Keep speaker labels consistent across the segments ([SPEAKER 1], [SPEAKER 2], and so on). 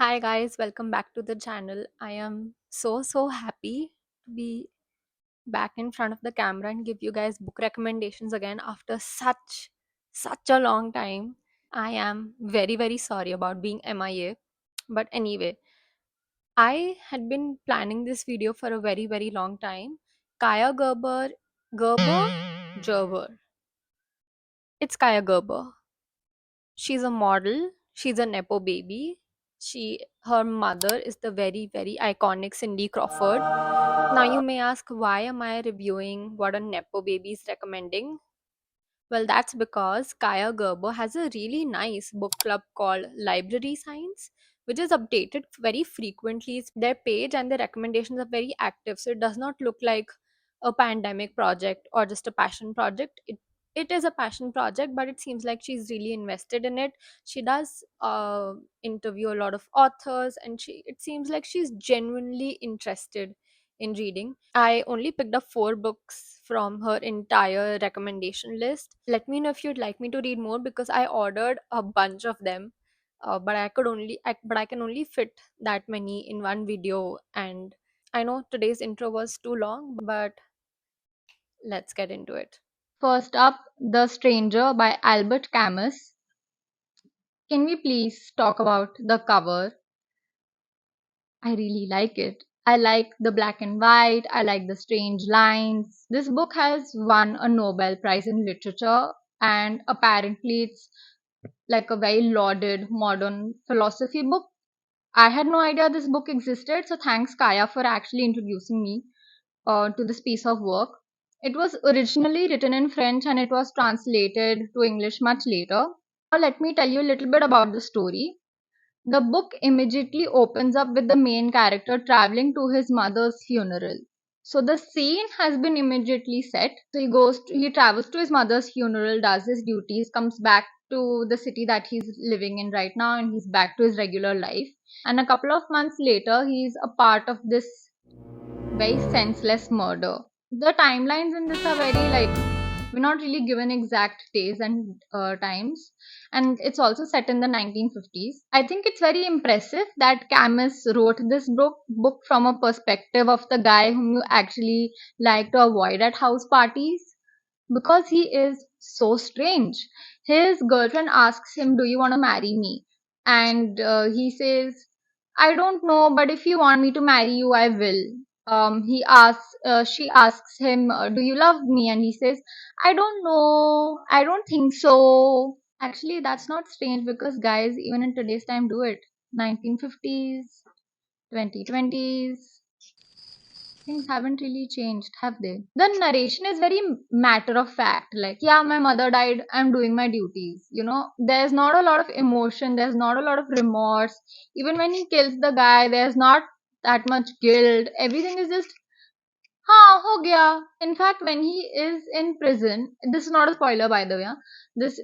[SPEAKER 1] Hi guys, welcome back to the channel. I am so happy to be back in front of the camera and give you guys book recommendations again after such a long time. I am very sorry about being MIA. But anyway, I had been planning this video for a very long time. Kaia Gerber. It's Kaia Gerber. She's a model. She's a nepo baby. Her mother is the very iconic Cindy Crawford. Now you may ask, why am I reviewing what a nepo baby is recommending? Well, that's because Kaia Gerber has a really nice book club called Library Science, which is updated very frequently. Their page and their recommendations are very active, so it does not look like a pandemic project or just a passion project. It is a passion project, but it seems like she's really invested in it. She does interview a lot of authors, and it seems like she's genuinely interested in reading. I only picked up 4 books from her entire recommendation list. Let me know if you'd like me to read more because I ordered a bunch of them. But I can only fit that many in one video. And I know today's intro was too long, but let's get into it.
[SPEAKER 2] First up, The Stranger by Albert Camus. Can we please talk about the cover? I really like it. I like the black and white, I like the strange lines. This book has won a Nobel Prize in Literature, and apparently it's like a very lauded modern philosophy book. I had no idea this book existed, so thanks Kaya for actually introducing me to this piece of work. It was originally written in French and it was translated to English much later. Now, let me tell you a little bit about the story. The book immediately opens up with the main character traveling to his mother's funeral. So the scene has been immediately set. So he travels to his mother's funeral, does his duties, comes back to the city that he's living in right now, and he's back to his regular life. And a couple of months later, he's a part of this very senseless murder. The timelines in this are very like we're not really given exact days and times, and it's also set in the 1950s. I think it's very impressive that Camus wrote this book from a perspective of the guy whom you actually like to avoid at house parties because he is so strange. His girlfriend asks him, "Do you want to marry me?" And he says, "I don't know, but if you want me to marry you, I will." She asks him, "Do you love me?" And he says, "I don't know, I don't think so." Actually, that's not strange because guys, even in today's time, do it. 1950s, 2020s, things haven't really changed, have they? The narration is very matter of fact. Like, yeah, my mother died, I'm doing my duties. There's not a lot of emotion, there's not a lot of remorse. Even when he kills the guy, there's not that much guilt. Everything is just, ha, ho gaya. In fact, when he is in prison, this is not a spoiler by the way.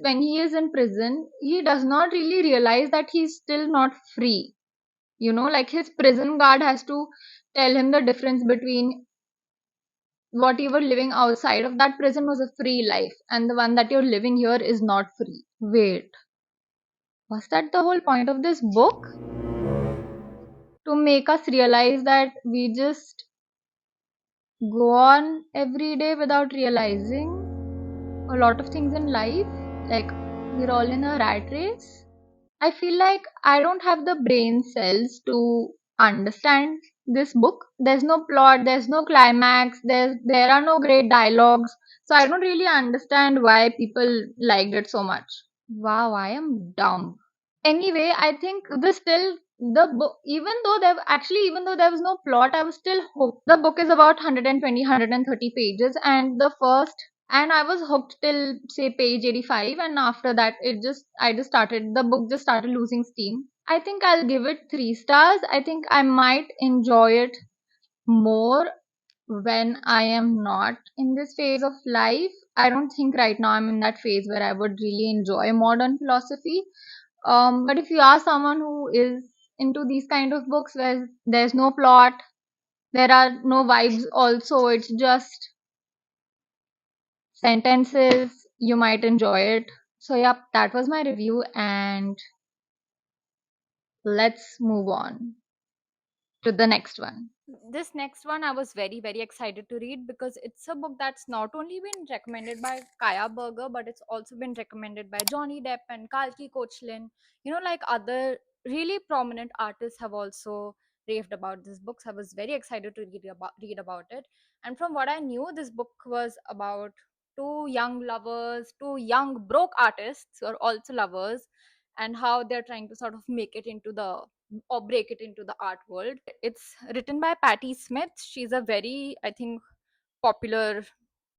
[SPEAKER 2] When he is in prison, he does not really realize that he's still not free. Like his prison guard has to tell him the difference between what you were living outside of that prison was a free life, and the one that you're living here is not free. Wait, was that the whole point of this book? To make us realize that we just go on every day without realizing a lot of things in life? Like, we're all in a rat race? I feel like I don't have the brain cells to understand this book. There's no plot, there's no climax, there are no great dialogues. So I don't really understand why people liked it so much. Wow, I am dumb. Anyway, I think the book, even though there was no plot, I was still hooked. The book is about 120 pages, and I was hooked till say page 85, and after that the book just started losing steam. I think I'll give it 3 stars. I think I might enjoy it more when I am not in this phase of life. I don't think right now I'm in that phase where I would really enjoy modern philosophy. But if you are someone who is into these kind of books where there's no plot, there are no vibes also, it's just sentences, you might enjoy it. So, yep, that was my review, and let's move on to the next one.
[SPEAKER 1] This next one I was very very excited to read because it's a book that's not only been recommended by Kaya Berger, but it's also been recommended by Johnny Depp and Kalki Kochlin. Like other really prominent artists have also raved about this book. So I was very excited to read about it. And from what I knew, this book was about two young lovers, two young broke artists who are also lovers, and how they're trying to sort of make it into the or break it into the art world. It's written by Patti Smith. She's a very, I think, popular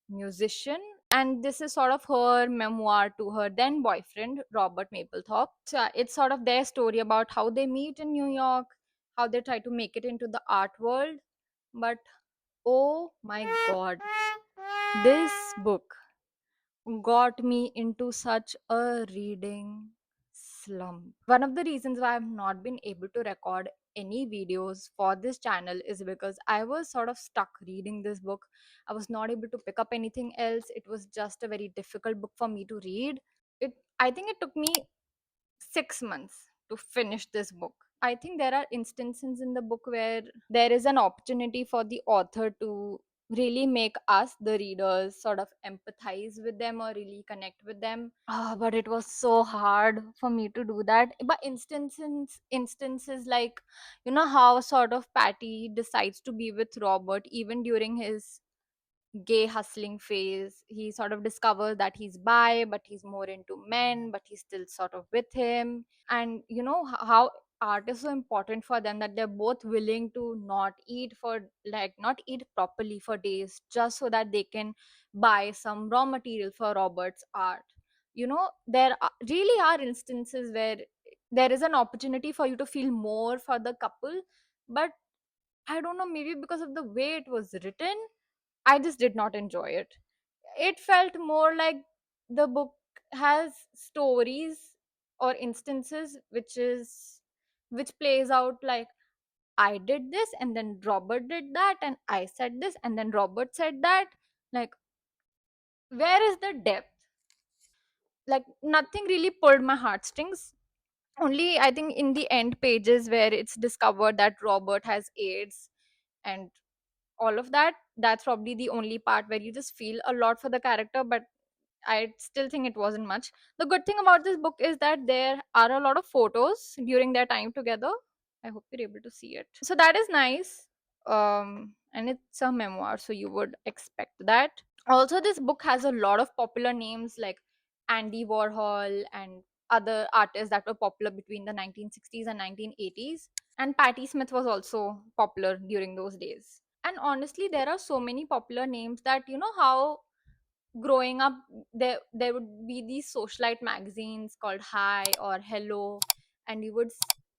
[SPEAKER 1] musician. And this is sort of her memoir to her then boyfriend, Robert Maplethawk. So it's sort of their story about how they meet in New York, how they try to make it into the art world. But oh my god, this book got me into such a reading slump. One of the reasons why I've not been able to record any videos for this channel is because I was sort of stuck reading this book. I was not able to pick up anything else. It was just a very difficult book for me to read. I think it took me 6 months to finish this book. I think there are instances in the book where there is an opportunity for the author to really make us, the readers, sort of empathize with them or really connect with them. But it was so hard for me to do that. But instances like, how sort of Patty decides to be with Robert even during his gay hustling phase. He sort of discovers that he's bi, but he's more into men, but he's still sort of with him. And how art is so important for them, that they're both willing to not eat properly for days just so that they can buy some raw material for Robert's art. Really are instances where there is an opportunity for you to feel more for the couple, but I don't know, maybe because of the way it was written, I just did not enjoy it. It felt more like the book has stories or instances which plays out like, I did this and then Robert did that and I said this and then Robert said that. Like, where is the depth? Like, nothing really pulled my heartstrings. Only I think in the end pages where it's discovered that Robert has AIDS and all of that, that's probably the only part where you just feel a lot for the character, but I still think it wasn't much. The good thing about this book is that there are a lot of photos during their time together. I hope you're able to see it. So that is nice. And it's a memoir, so you would expect that. Also, this book has a lot of popular names like Andy Warhol and other artists that were popular between the 1960s and 1980s. And Patti Smith was also popular during those days. And honestly, there are so many popular names that, how growing up there would be these socialite magazines called Hi or Hello, and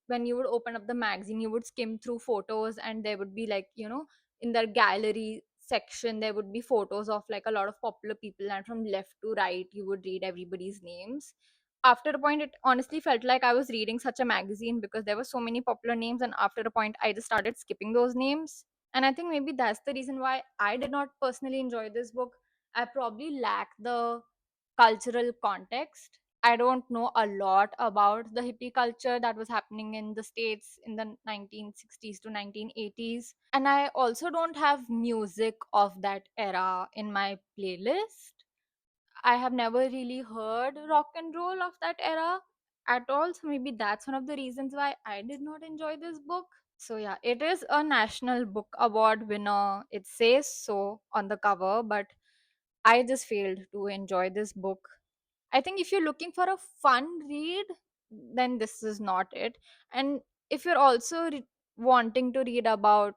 [SPEAKER 1] when you would open up the magazine, you would skim through photos, and there would be like, in their gallery section there would be photos of like a lot of popular people, and from left to right you would read everybody's names. After a point, it honestly felt like I was reading such a magazine because there were so many popular names, and after a point I just started skipping those names. And I think maybe that's the reason why I did not personally enjoy this book. I probably lack the cultural context. I don't know a lot about the hippie culture that was happening in the States in the 1960s to 1980s. And I also don't have music of that era in my playlist. I have never really heard rock and roll of that era at all. So maybe that's one of the reasons why I did not enjoy this book. So yeah, it is a National Book Award winner. It says so on the cover, but I just failed to enjoy this book. I think if you're looking for a fun read, then this is not it. And if you're also wanting to read about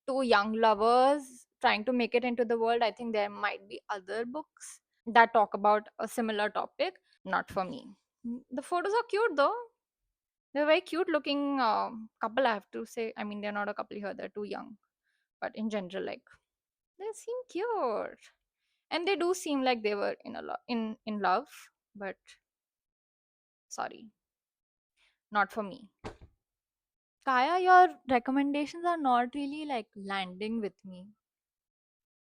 [SPEAKER 1] two young lovers trying to make it into the world, I think there might be other books that talk about a similar topic. Not for me. The photos are cute though. They're very cute looking couple, I have to say. I mean, they're not a couple here, they're too young. But in general, like, they seem cute. And they do seem like they were in love, but sorry, not for me. Kaya, your recommendations are not really like landing with me.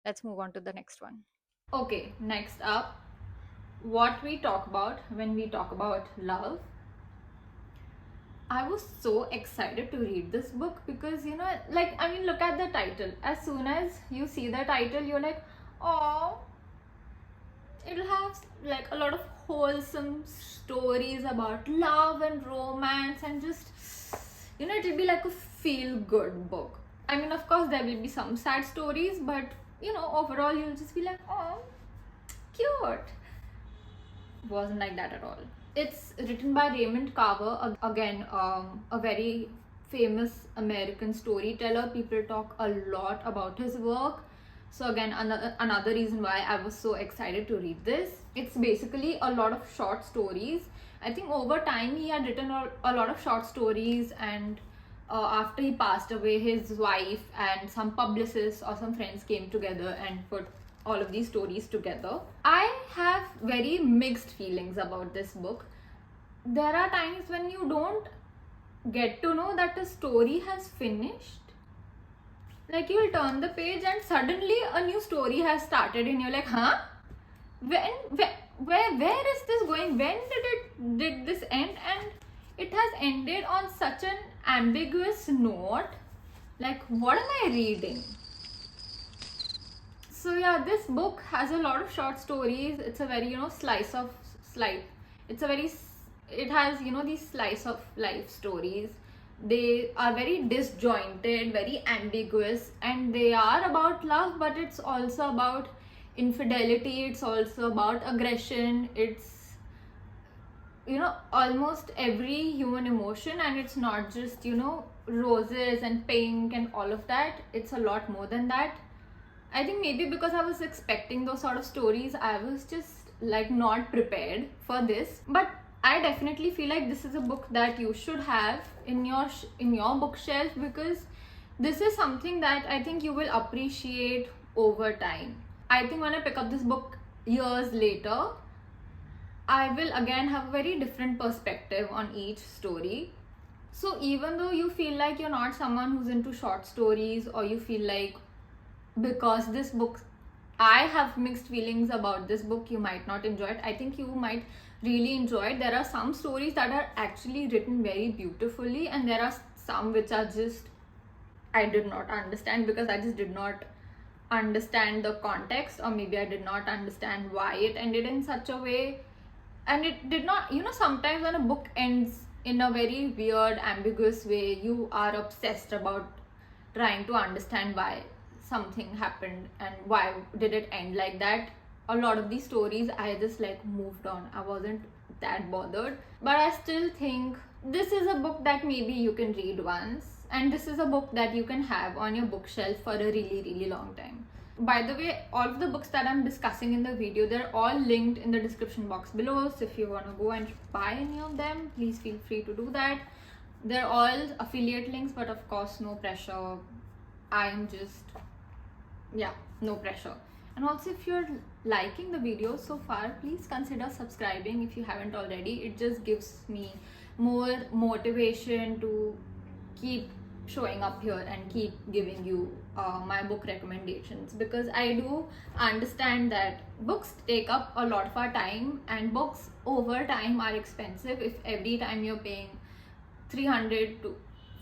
[SPEAKER 1] Let's move on to the next one. Okay, next up, what we talk about when we talk about love. I was so excited to read this book because, like, I mean, look at the title. As soon as you see the title, you're like, oh, it'll have like a lot of wholesome stories about love and romance, and just, it'll be like a feel good book. I mean, of course, there will be some sad stories, but, overall, you'll just be like, oh, cute. Wasn't like that at all. It's written by Raymond Carver, again, a very famous American storyteller. People talk a lot about his work. So again, another reason why I was so excited to read this. It's basically a lot of short stories. I think over time he had written a lot of short stories, and after he passed away, his wife and some publicists or some friends came together and put all of these stories together. I have very mixed feelings about this book. There are times when you don't get to know that a story has finished. Like, you'll turn the page and suddenly a new story has started, and you're like, huh? Where is this going? When did this end? And it has ended on such an ambiguous note. Like, what am I reading? So yeah, this book has a lot of short stories. It's a very, slice. It's a very, it has, these slice of life stories. They are very disjointed, very ambiguous, and they are about love, but it's also about infidelity. It's also about aggression. It's, almost every human emotion, and it's not just, roses and pink and all of that. It's a lot more than that. I think maybe because I was expecting those sort of stories, I was just like not prepared for this. But I definitely feel like this is a book that you should have in your bookshelf, because this is something that I think you will appreciate over time. I think when I pick up this book years later, I will again have a very different perspective on each story. So even though you feel like you're not someone who's into short stories, or you feel like because this book, I have mixed feelings about this book, you might not enjoy it. I think you might really enjoy it. There are some stories that are actually written very beautifully, and there are some which are just, I did not understand, because I just did not understand the context, or maybe I did not understand why it ended in such a way. And it did not, sometimes when a book ends in a very weird, ambiguous way, you are obsessed about trying to understand why something happened and why did it end like that. A lot of these stories, I just like moved on. I wasn't that bothered, but I still think this is a book that maybe you can read once, and this is a book that you can have on your bookshelf for a really, really long time. By the way, all of the books that I'm discussing in the video, they're all linked in the description box below. So if you want to go and buy any of them, please feel free to do that. They're all affiliate links, but of course, no pressure. I am just, yeah, no pressure. And also, if you're liking the video so far, please consider subscribing if you haven't already. It just gives me more motivation to keep showing up here and keep giving you my book recommendations, because I do understand that books take up a lot of our time, and books over time are expensive. If every time you're paying 300 to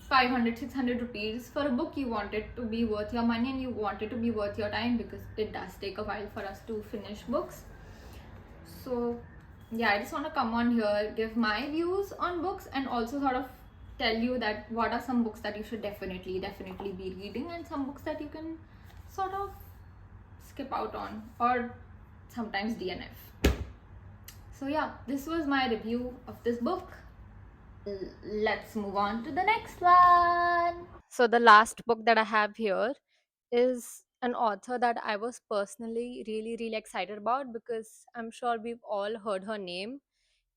[SPEAKER 1] 500, 600 rupees for a book, you want it to be worth your money, and you want it to be worth your time, because it does take a while for us to finish books. So yeah, I just want to come on here, give my views on books, and also sort of tell you that what are some books that you should definitely be reading, and some books that you can sort of skip out on, or sometimes DNF. So yeah, this was my review of this book. Let's move on to the next one. So the last book that I have here is an author that I was personally really, really excited about, because I'm sure we've all heard her name.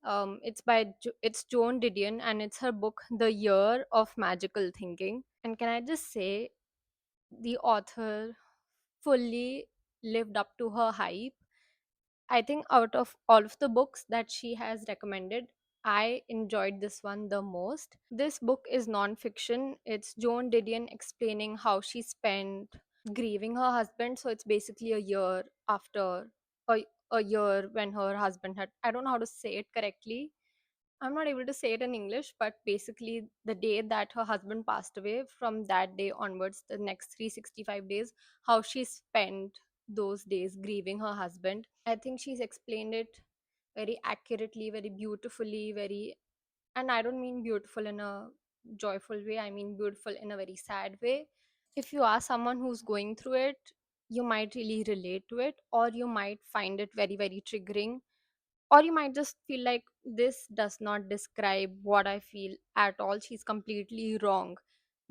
[SPEAKER 1] It's Joan Didion, and it's her book The Year of Magical Thinking. And can I just say, the author fully lived up to her hype. I think out of all of the books that she has recommended, I enjoyed this one the most. This book is non-fiction. It's Joan Didion explaining how she spent grieving her husband. So it's basically a year after, a year when her husband had, I don't know how to say it correctly, I'm not able to say it in English, but basically, the day that her husband passed away, from that day onwards, the next 365 days, how she spent those days grieving her husband. I think she's explained it very accurately, very beautifully, very, and I don't mean beautiful in a joyful way, I mean beautiful in a very sad way. If you are someone who's going through it, you might really relate to it, or you might find it very, very triggering, or you might just feel like this does not describe what I feel at all. She's completely wrong.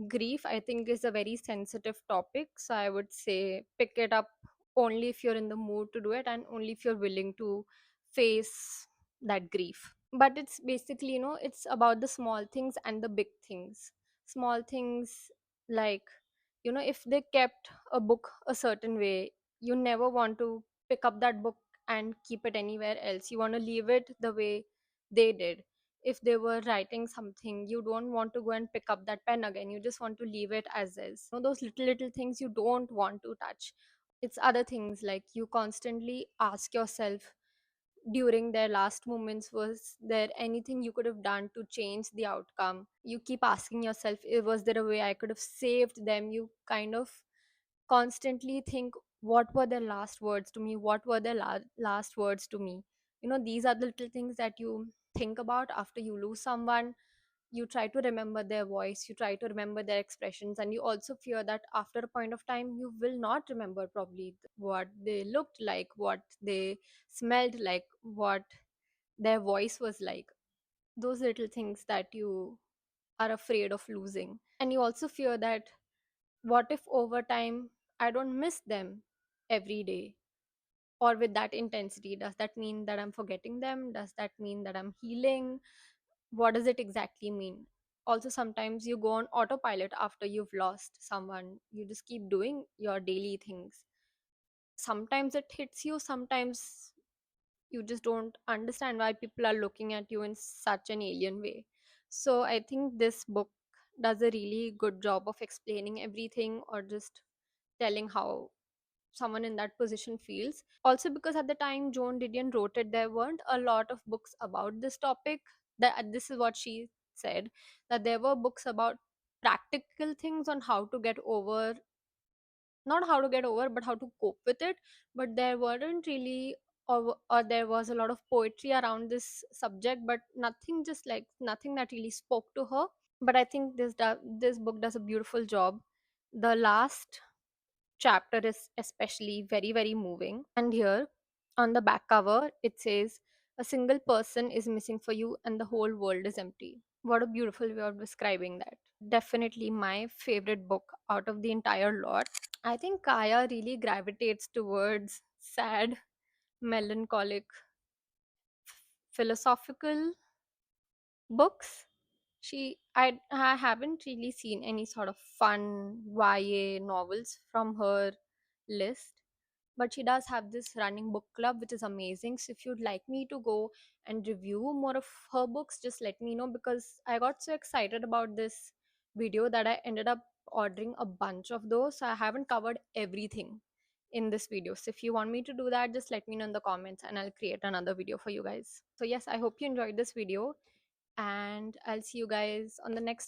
[SPEAKER 1] Grief, I think, is a very sensitive topic, so I would say pick it up only if you're in the mood to do it, and only if you're willing to face that grief. But it's basically, it's about the small things and the big things. Small things, like, if they kept a book a certain way, you never want to pick up that book and keep it anywhere else. You want to leave it the way they did. If they were writing something, you don't want to go and pick up that pen again. You just want to leave it as is. Those little things you don't want to touch. It's other things, like you constantly ask yourself during their last moments, was there anything you could have done to change the outcome? You keep asking yourself, was there a way I could have saved them? You kind of constantly think, what were their last words to me? What were their last words to me? These are the little things that you think about after you lose someone. You try to remember their voice, you try to remember their expressions, and you also fear that after a point of time you will not remember probably what they looked like, what they smelled like, what their voice was like. Those little things that you are afraid of losing. And you also fear that, what if over time I don't miss them every day or with that intensity? Does that mean that I'm forgetting them? Does that mean that I'm healing? What does it exactly mean? Also, sometimes you go on autopilot after you've lost someone. You just keep doing your daily things. Sometimes it hits you, sometimes you just don't understand why people are looking at you in such an alien way. So I think this book does a really good job of explaining everything, or just telling how someone in that position feels. Also, because at the time Joan Didion wrote it, there weren't a lot of books about this topic. That this is what she said, that there were books about practical things on how to get over, not how to get over, but how to cope with it. But there weren't really, or there was a lot of poetry around this subject, but nothing, just like nothing that really spoke to her. But I think this book does a beautiful job. The last chapter is especially very, very moving. And here on the back cover, it says, a single person is missing for you and the whole world is empty. What a beautiful way of describing that. Definitely my favorite book out of the entire lot. I think Kaya really gravitates towards sad, melancholic, philosophical books. I haven't really seen any sort of fun YA novels from her list, but she does have this running book club, which is amazing. So if you'd like me to go and review more of her books, just let me know, because I got so excited about this video that I ended up ordering a bunch of those. So I haven't covered everything in this video. So if you want me to do that, just let me know in the comments and I'll create another video for you guys. So yes, I hope you enjoyed this video, and I'll see you guys on the next